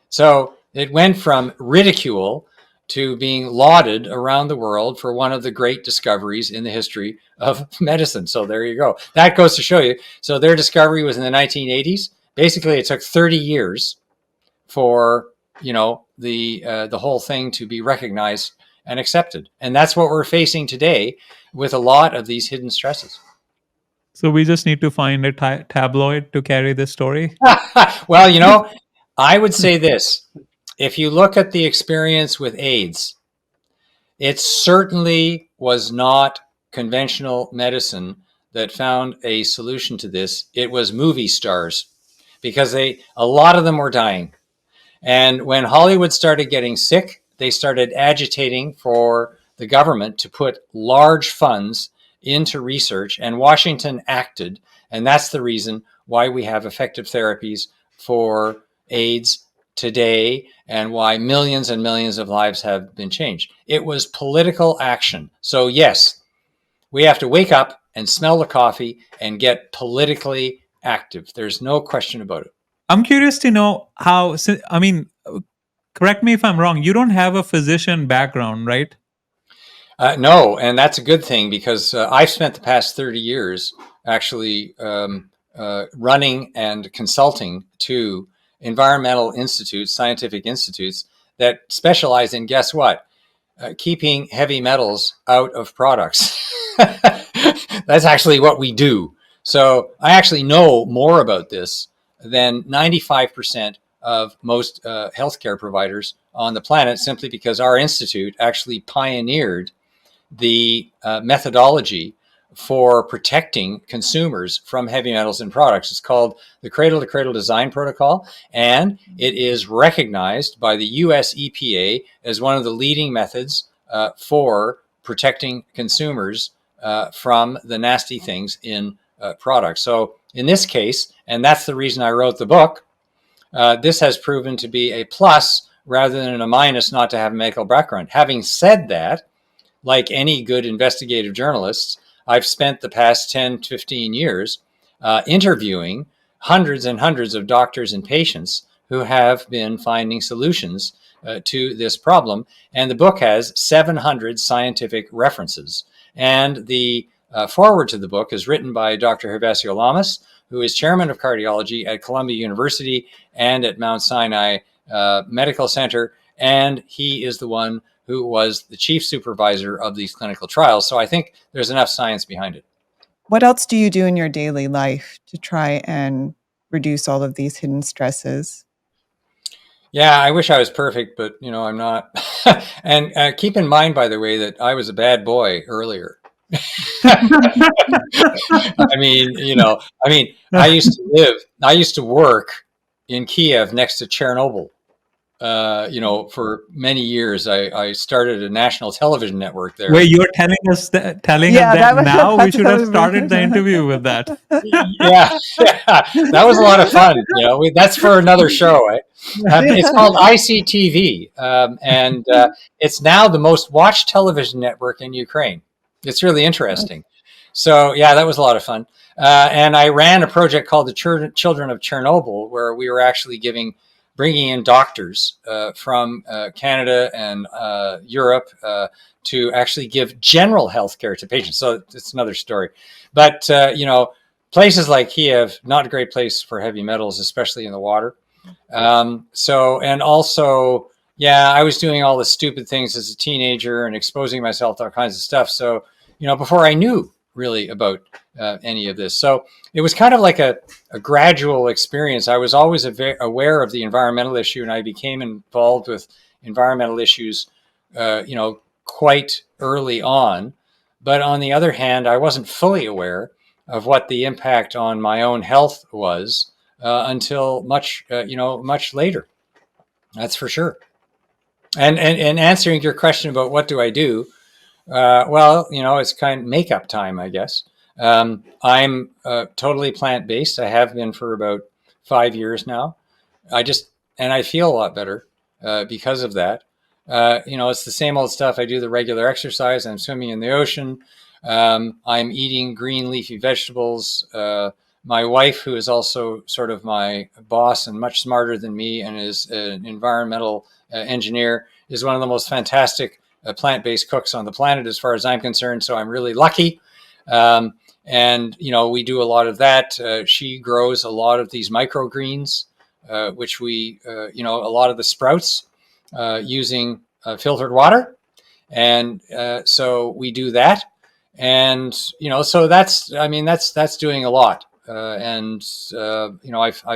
So it went from ridicule to being lauded around the world for one of the great discoveries in the history of medicine. So there you go. That goes to show you. So their discovery was in the 1980s. Basically, it took 30 years for the whole thing to be recognized and accepted. And that's what we're facing today with a lot of these hidden stresses. So we just need to find a tabloid to carry this story. Well, I would say this. If you look at the experience with AIDS, it certainly was not conventional medicine that found a solution to this. It was movie stars, because a lot of them were dying. And when Hollywood started getting sick, they started agitating for the government to put large funds into research, and Washington acted. And that's the reason why we have effective therapies for AIDS today and why millions and millions of lives have been changed. It was political action. So yes, we have to wake up and smell the coffee and get politically active. There's no question about it. I'm curious to know how. I mean, correct me if I'm wrong. You don't have a physician background, right? No, and that's a good thing because I've spent the past 30 years actually running and consulting to environmental institutes, scientific institutes that specialize in, guess what? Keeping heavy metals out of products. That's actually what we do. So I actually know more about this than 95% of most healthcare providers on the planet, simply because our institute actually pioneered the methodology for protecting consumers from heavy metals in products. It's called the Cradle to Cradle Design Protocol, and it is recognized by the US EPA as one of the leading methods for protecting consumers from the nasty things in products. So in this case, and that's the reason I wrote the book, this has proven to be a plus rather than a minus not to have a medical background. Having said that, like any good investigative journalists, I've spent the past 10, 15 years interviewing hundreds and hundreds of doctors and patients who have been finding solutions to this problem. And the book has 700 scientific references. And the foreword to the book is written by Dr. Gervasio Lamas, who is chairman of cardiology at Columbia University and at Mount Sinai Medical Center. And he is the one who was the chief supervisor of these clinical trials. So I think there's enough science behind it. What else do you do in your daily life to try and reduce all of these hidden stresses? Yeah, I wish I was perfect, but I'm not. And keep in mind, by the way, that I was a bad boy earlier. I mean, I used to work in Kiev next to Chernobyl. For many years, I started a national television network there. Wait, you're telling us that now? We should have started the interview with that. Yeah, that was a lot of fun. That's for another show. Eh? It's called ICTV, and it's now the most watched television network in Ukraine. It's really interesting. So yeah, that was a lot of fun. And I ran a project called the Children of Chernobyl, where we were actually bringing in doctors from Canada and Europe to actually give general health care to patients. So it's another story. But, places like Kiev, not a great place for heavy metals, especially in the water. And also, I was doing all the stupid things as a teenager and exposing myself to all kinds of stuff. So, before I knew really about any of this. So it was kind of like a gradual experience. I was always aware of the environmental issue, and I became involved with environmental issues, quite early on. But on the other hand, I wasn't fully aware of what the impact on my own health was until much later. That's for sure. And answering your question about what do I do, it's kind of makeup time, I guess. I'm totally plant-based. I have been for about 5 years now. I feel a lot better because of that. It's the same old stuff. I do the regular exercise. I'm swimming in the ocean. I'm eating green leafy vegetables. My wife, who is also sort of my boss and much smarter than me and is an environmental engineer, is one of the most fantastic plant-based cooks on the planet as far as I'm concerned. So I'm really lucky. And we do a lot of that. She grows a lot of these microgreens, which we, a lot of the sprouts using filtered water. And so we do that. And, so that's doing a lot. I've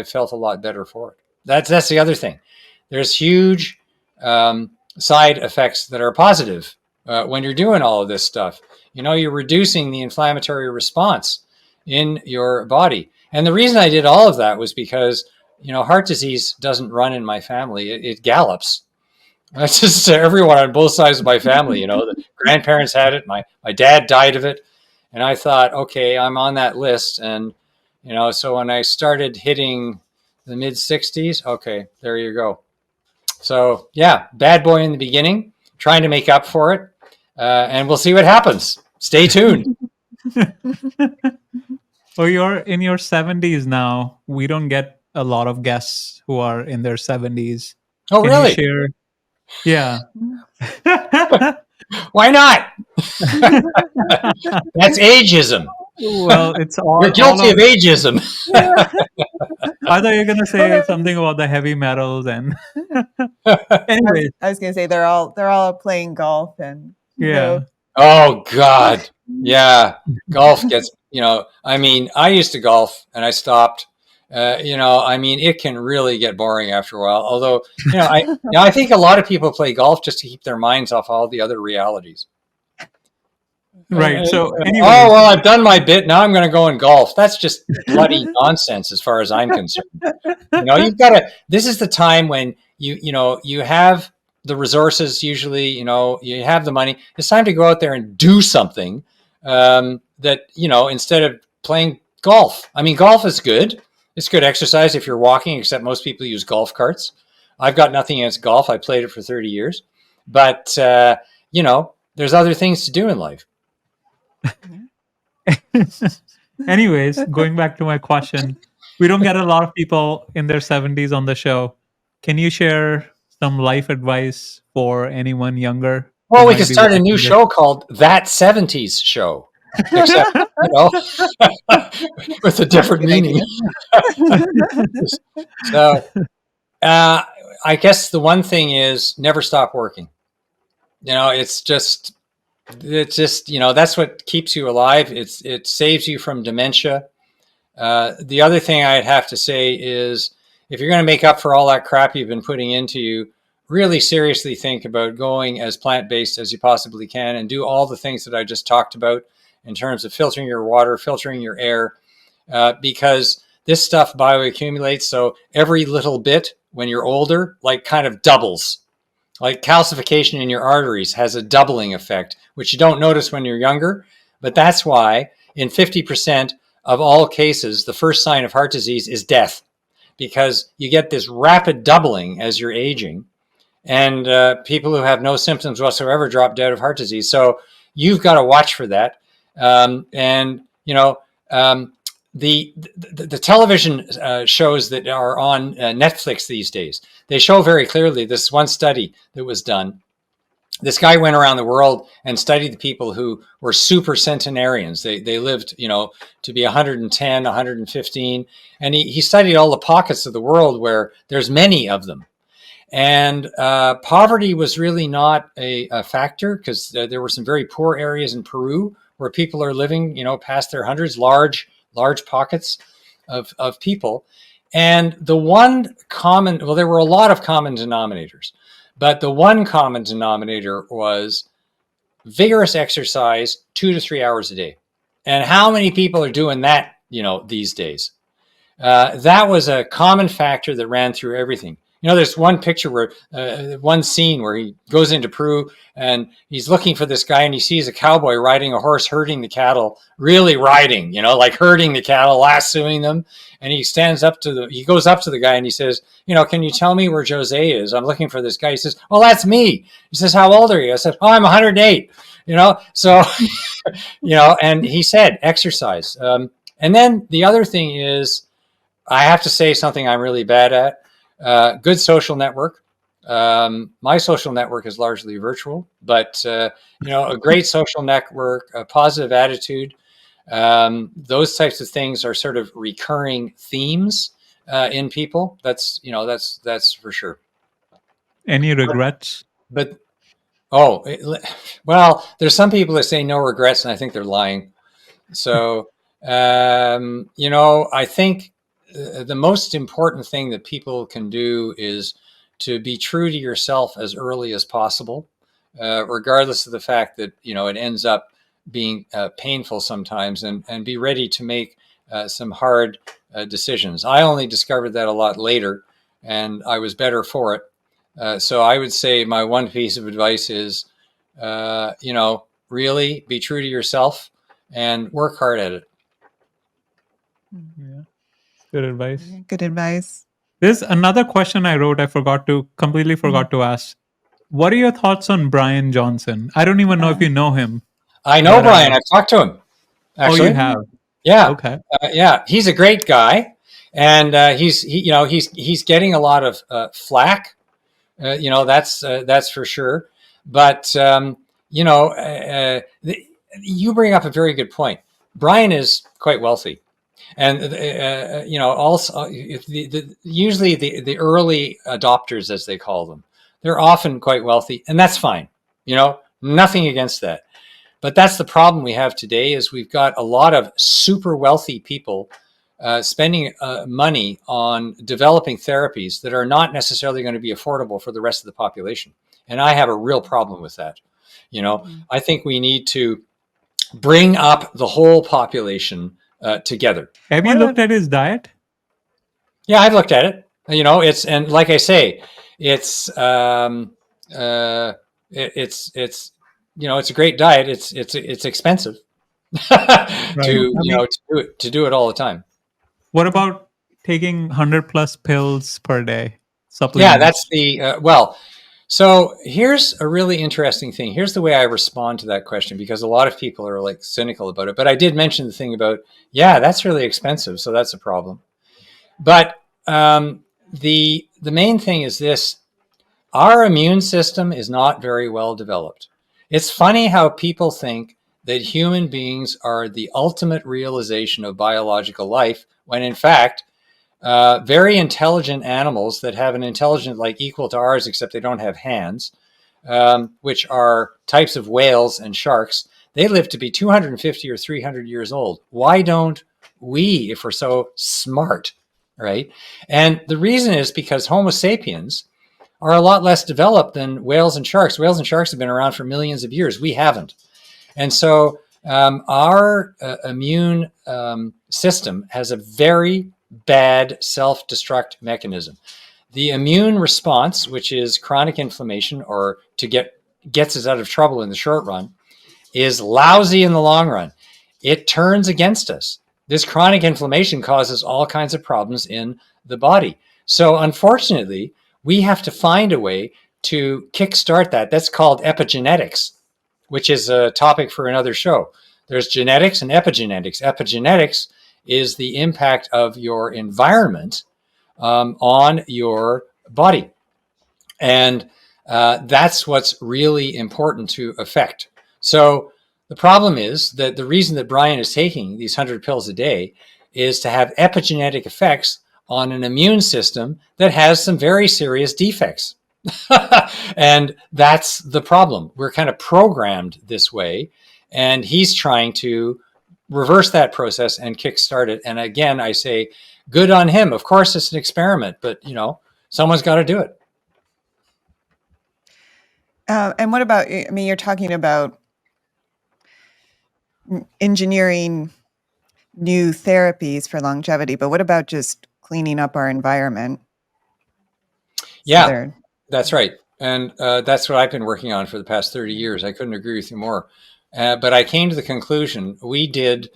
felt a lot better for it. That's the other thing. There's huge side effects that are positive when you're doing all of this stuff. You're reducing the inflammatory response in your body. And the reason I did all of that was because, heart disease doesn't run in my family. It gallops. That's just everyone on both sides of my family. The grandparents had it. My dad died of it. And I thought, okay, I'm on that list. And, so when I started hitting the mid 60s. Okay, there you go. So yeah, bad boy in the beginning, trying to make up for it, and we'll see what happens. Stay tuned. Well, you're in your 70s now. We don't get a lot of guests who are in their 70s. Oh, Can you really? share? Yeah. Why not? That's ageism. Well, it's You're all guilty of. of ageism. I thought you're gonna say something about the heavy metals and. Anyways, I was going to say they're all playing golf and yeah. Oh God, yeah. Golf gets, I mean, I used to golf and I stopped. I mean, it can really get boring after a while. Although, I think a lot of people play golf just to keep their minds off all the other realities. Right. So, Oh anyways, well, I've done my bit. Now I'm going to go and golf. That's just bloody nonsense, as far as I'm concerned. You've got to. This is the time when you have the resources. Usually, you have the money. It's time to go out there and do something. That instead of playing golf. I mean, golf is good. It's good exercise if you're walking. Except most people use golf carts. I've got nothing against golf. I played it for 30 years, but there's other things to do in life. anyways, going back to my question, we don't get a lot of people in their 70s on the show. Can you share some life advice for anyone younger who Well, we could might be start a new watching this? show called That 70s Show, except, with a different Good meaning. idea. So, I guess the one thing is never stop working. It's just, that's what keeps you alive. It saves you from dementia. The other thing I'd have to say is if you're going to make up for all that crap you've been putting into you, really seriously think about going as plant-based as you possibly can and do all the things that I just talked about in terms of filtering your water, filtering your air, because this stuff bioaccumulates. So every little bit when you're older, like kind of doubles. Like calcification in your arteries has a doubling effect, which you don't notice when you're younger. But that's why in 50% of all cases, the first sign of heart disease is death, because you get this rapid doubling as you're aging. And people who have no symptoms whatsoever drop dead of heart disease. So you've got to watch for that. And the television shows that are on Netflix these days, they show very clearly this one study that was done. This guy went around the world and studied the people who were super centenarians. They lived, to be 110, 115. And he studied all the pockets of the world where there's many of them. And poverty was really not a factor, because there were some very poor areas in Peru where people are living, past their hundreds, large pockets of people. And the one common, well, there were a lot of common denominators, but the one common denominator was vigorous exercise 2 to 3 hours a day. And how many people are doing that, these days? That was a common factor that ran through everything. There's one picture where, one scene where he goes into Peru and he's looking for this guy and he sees a cowboy riding a horse, herding the cattle, really riding, like herding the cattle, lassoing them. And he goes up to the guy and he says, can you tell me where Jose is? I'm looking for this guy. He says, well, that's me. He says, how old are you? I said, oh, I'm 108, so, and he said, exercise. And then the other thing is, I have to say something I'm really bad at. Good social network. My social network is largely virtual, but a great social network, a positive attitude. Those types of things are sort of recurring themes in people. That's for sure. Any regrets? But there's some people that say no regrets, and I think they're lying. So I think the most important thing that people can do is to be true to yourself as early as possible, regardless of the fact that it ends up being painful sometimes, and be ready to make some hard decisions. I only discovered that a lot later, and I was better for it. So I would say my one piece of advice is, really be true to yourself and work hard at it. Yeah. Good advice. Good advice. There's another question I wrote. I completely forgot to ask. What are your thoughts on Brian Johnson? I don't even know if you know him, I know but Brian. I've talked to him oh, you actually. have. Yeah, Okay. yeah. He's a great guy, and he's getting a lot of flack. That's for sure. But you bring up a very good point. Brian is quite wealthy, and also usually the early adopters, as they call them, they're often quite wealthy, and that's fine. Nothing against that. But that's the problem we have today is we've got a lot of super wealthy people spending money on developing therapies that are not necessarily going to be affordable for the rest of the population. And I have a real problem with that. I think we need to bring up the whole population together. Have you What looked about at his diet? Yeah, I've looked at it. And like I say, it's it's a great diet. It's expensive Right. I mean, to do it all the time. what about taking 100 plus pills per day, Yeah, that's supplements? the well. So here's a really interesting thing. Here's the way I respond to that question because a lot of people are like cynical about it. But I did mention the thing about that's really expensive, so that's a problem. But the main thing is this: our immune system is not very well developed. It's funny how people think that human beings are the ultimate realization of biological life, when in fact, very intelligent animals that have an intelligence like equal to ours, except they don't have hands, which are types of whales and sharks, they live to be 250 or 300 years old. Why don't we, if we're so smart, right? And the reason is because Homo sapiens are a lot less developed than whales and sharks. Whales and sharks have been around for millions of years. We haven't. And so our immune system has a very bad self-destruct mechanism. The immune response, which is chronic inflammation or gets us out of trouble in the short run, is lousy in the long run. It turns against us. This chronic inflammation causes all kinds of problems in the body. So unfortunately, we have to find a way to kickstart that. That's called epigenetics, which is a topic for another show. There's genetics and epigenetics. Epigenetics is the impact of your environment on your body. And that's what's really important to affect. So the problem is that the reason that Brian is taking these 100 pills a day is to have epigenetic effects on an immune system that has some very serious defects. And that's the problem. We're kind of programmed this way, and he's trying to reverse that process and kickstart it. And again, I say, good on him. Of course, it's an experiment, but someone's got to do it. and what about? I mean, you're talking about engineering new therapies for longevity, but what about just cleaning up our environment? Yeah, that's right. And that's what I've been working on for the past 30 years. I couldn't agree with you more. But I came to the conclusion we did,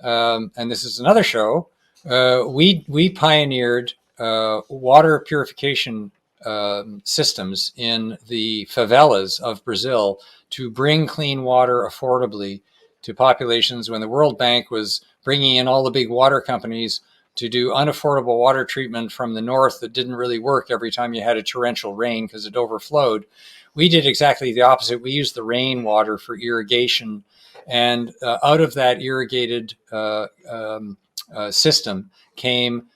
and this is another show, we pioneered water purification systems in the favelas of Brazil to bring clean water affordably to populations when the World Bank was bringing in all the big water companies to do unaffordable water treatment from the north that didn't really work every time you had a torrential rain because it overflowed. We did exactly the opposite. We used the rainwater for irrigation, and out of that irrigated system came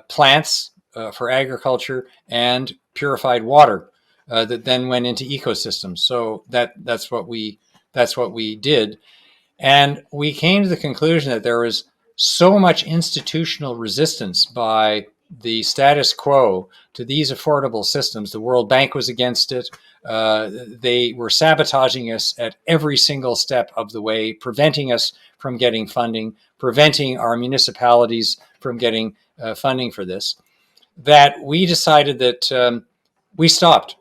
plants for agriculture and purified water that then went into ecosystems. So that's what we did. And we came to the conclusion that there was so much institutional resistance by the status quo to these affordable systems. The World Bank was against it. They were sabotaging us at every single step of the way, preventing us from getting funding, preventing our municipalities from getting funding for this, that we decided that we stopped.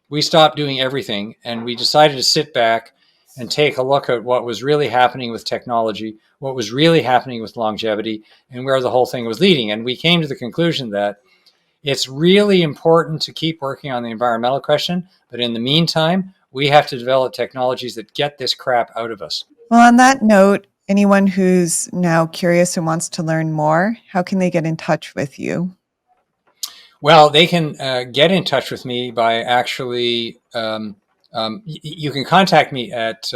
We stopped doing everything, and we decided to sit back and take a look at what was really happening with technology, what was really happening with longevity, and where the whole thing was leading. And we came to the conclusion that It's really important to keep working on the environmental question, but in the meantime, we have to develop technologies that get this crap out of us. Well, on that note, anyone who's now curious and wants to learn more, how can they get in touch with you? Well, they can get in touch with me by actually, you can contact me at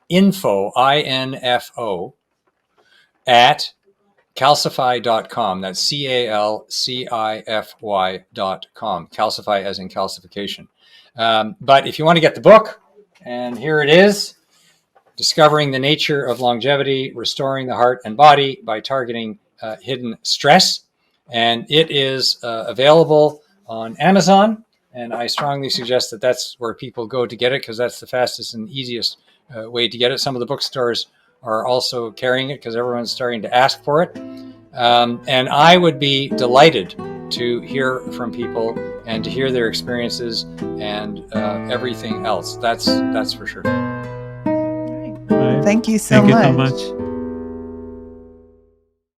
info, I-N-F-O, at calcify.com. That's calcify.com. Calcify as in calcification. But if you want to get the book, and here it is, Discovering the Nature of Longevity, Restoring the Heart and Body by Targeting Hidden Stress. And it is available on Amazon. And I strongly suggest that that's where people go to get it, because that's the fastest and easiest way to get it. Some of the bookstores are also carrying it because everyone's starting to ask for it. And I would be delighted to hear from people and to hear their experiences and everything else. That's for sure. Thank you so Thank you much. so much.